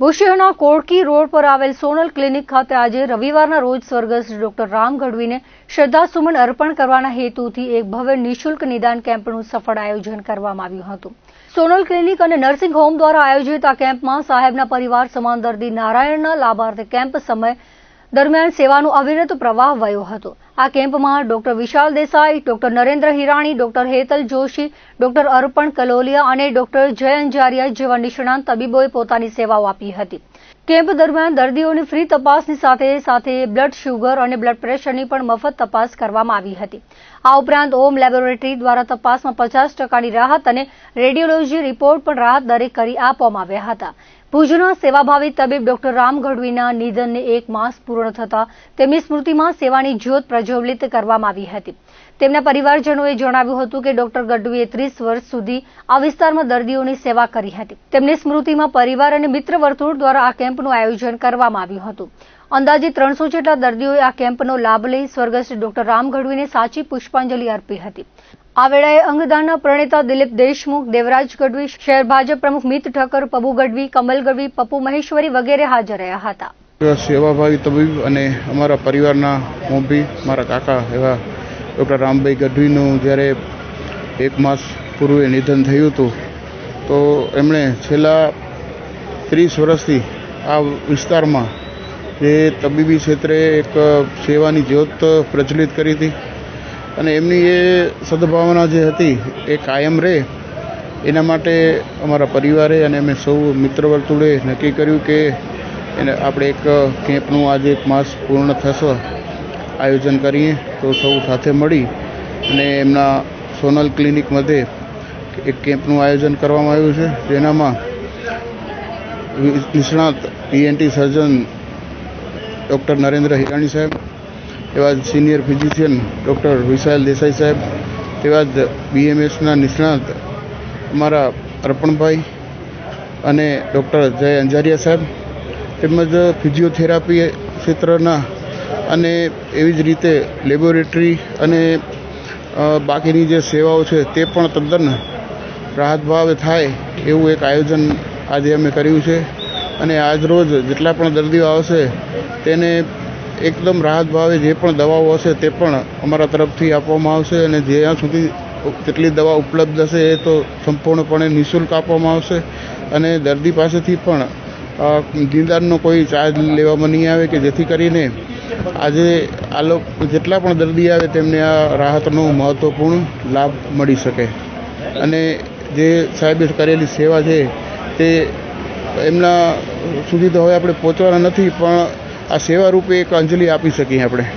ભુજ શહેરના કોળકી રોડ પર આવેલ સોનલ ક્લિનિક ખાતે આજે રવિવારના રોજ સ્વર્ગસ્થ ડોક્ટર રામ ગઢવીને શ્રદ્ધાસુમન અર્પણ કરવાના હેતુથી એક ભવ્ય નિઃશુલ્ક નિદાન કેમ્પનું સફળ આયોજન કરવામાં આવ્યું હતું। સોનલ ક્લિનિક અને નર્સિંગ હોમ દ્વારા આયોજિત આ કેમ્પમાં સાહેબના પરિવાર સમાન દર્દી નારાયણના લાભાર્થે કેમ્પ સમય દરમિયાન સેવાનો અવિરત પ્રવાહ વયો હતો। આ કેમ્પમાં doctor Vishal Desai, doctor Narendra Hirani, doctor Hetal Joshi, doctor Arpan Kaloliya અને ડોક્ટર જય અંજારિયા જેવા નિષ્ણાંત તબીબોએ પોતાની સેવાઓ આપી હતી। કેમ્પ દરમિયાન દર્દીઓની ફ્રી તપાસની સાથે બ્લડ શુગર અને બ્લડ પ્રેશરની પણ મફત તપાસ કરવામાં આવી હતી। આ ઉપરાંત ઓમ લેબોરેટરી દ્વારા તપાસમાં 50% રાહત અને રેડિયોલોજી રિપોર્ટ પણ રાહત દરે કરી આપવામાં આવ્યા હતા। ભુજના સેવાભાવી તબીબ ડોક્ટર રામ ગઢવીના નિધનને 1 માસ પૂર્ણ થતા તેમની સ્મૃતિમાં સેવાની જ્યોત પ્રજ્વલિત કરવામાં આવી હતી। તેમના પરિવારજનોએ જણાવ્યું હતું કે ડોક્ટર ગઢવીએ 30 વર્ષ સુધી આ વિસ્તારમાં દર્દીઓની સેવા કરી હતી। તેમની સ્મૃતિમાં પરિવાર અને મિત્ર વર્તુળ દ્વારા આ કેમ્પનું આયોજન કરવામાં આવ્યું હતું। અંદાજે 300 જેટલા દર્દીઓએ આ કેમ્પનો લાભ લઈ સ્વર્ગસ્થ ડોક્ટર રામ ગઢવીને સાચી પુષ્પાંજલિ અર્પી હતી। આ વેળાએ અંગદાનના પ્રણેતા દિલીપ દેશમુખ, દેવરાજ ગઢવી, શહેર ભાજપ પ્રમુખ મિત ઠક્કર, પબુ ગઢવી, કમલ ગઢવી, પપ્પુ મહેશ્વરી વગેરે હાજર રહ્યા હતા। સેવાભાવી તબીબ અને અમારા પરિવારના મોભી મારા કાકા એવા ડૉક્ટર રામભાઈ ગઢવીનું જ્યારે 1 માસ પૂર્વે નિધન થયું હતું તો એમણે છેલ્લા 30 વર્ષથી આ વિસ્તારમાં જે તબીબી ક્ષેત્રે એક સેવાની જ્યોત પ્રજ્વલિત કરી હતી અને એમની એ સદભાવના જે હતી એ કાયમ રહે એના માટે અમારા પરિવારે અને અમે સૌ મિત્ર વર્તુળે નક્કી કર્યું કે એને આપણે એક કેમ્પનું આજે 1 માસ પૂર્ણ થશે આયોજન કરીએ તો સૌ સાથે મળી અને એમના સોનલ ક્લિનિક મધ્યે એક કેમ્પનું આયોજન કરવામાં આવ્યું છે, જેનામાં નિષ્ણાત ENT સર્જન ડૉક્ટર નરેન્દ્ર હિરાણી સાહેબ, એવા જ સિનિયર ફિઝિશિયન ડૉક્ટર વિશાલ દેસાઈ સાહેબ, તેવા જ BMSના નિષ્ણાત અમારા અર્પણભાઈ અને ડૉક્ટર જય અંજારિયા સાહેબ, તેમજ ફિઝિયોથેરાપી ક્ષેત્રના અને એવી જ રીતે લેબોરેટરી અને બાકીની જે સેવાઓ છે તે પણ તદ્દન રાહત ભાવે થાય એવું એક આયોજન આજે અમે કર્યું છે અને આજરોજ જેટલા પણ દર્દીઓ આવશે તેને એકદમ રાહત ભાવે જે પણ દવાઓ હશે તે પણ અમારા તરફથી આપવામાં આવશે અને જ્યાં સુધી જેટલી દવા ઉપલબ્ધ હશે એ તો સંપૂર્ણપણે નિઃશુલ્ક આપવામાં આવશે અને દર્દી પાસેથી પણ નિદાનનો કોઈ ચાર્જ લેવામાં નહીં આવે કે જેથી કરીને આજે આ લોકો જેટલા પણ દર્દી આવે તેમને આ રાહતનો મહત્ત્વપૂર્ણ લાભ મળી શકે અને જે સાહેબે કરેલી સેવા છે તે એમના સુધી તો હવે આપણે પહોંચવાના નથી, પણ આ સેવા રૂપે એક અંજલિ આપી શકીએ આપણે।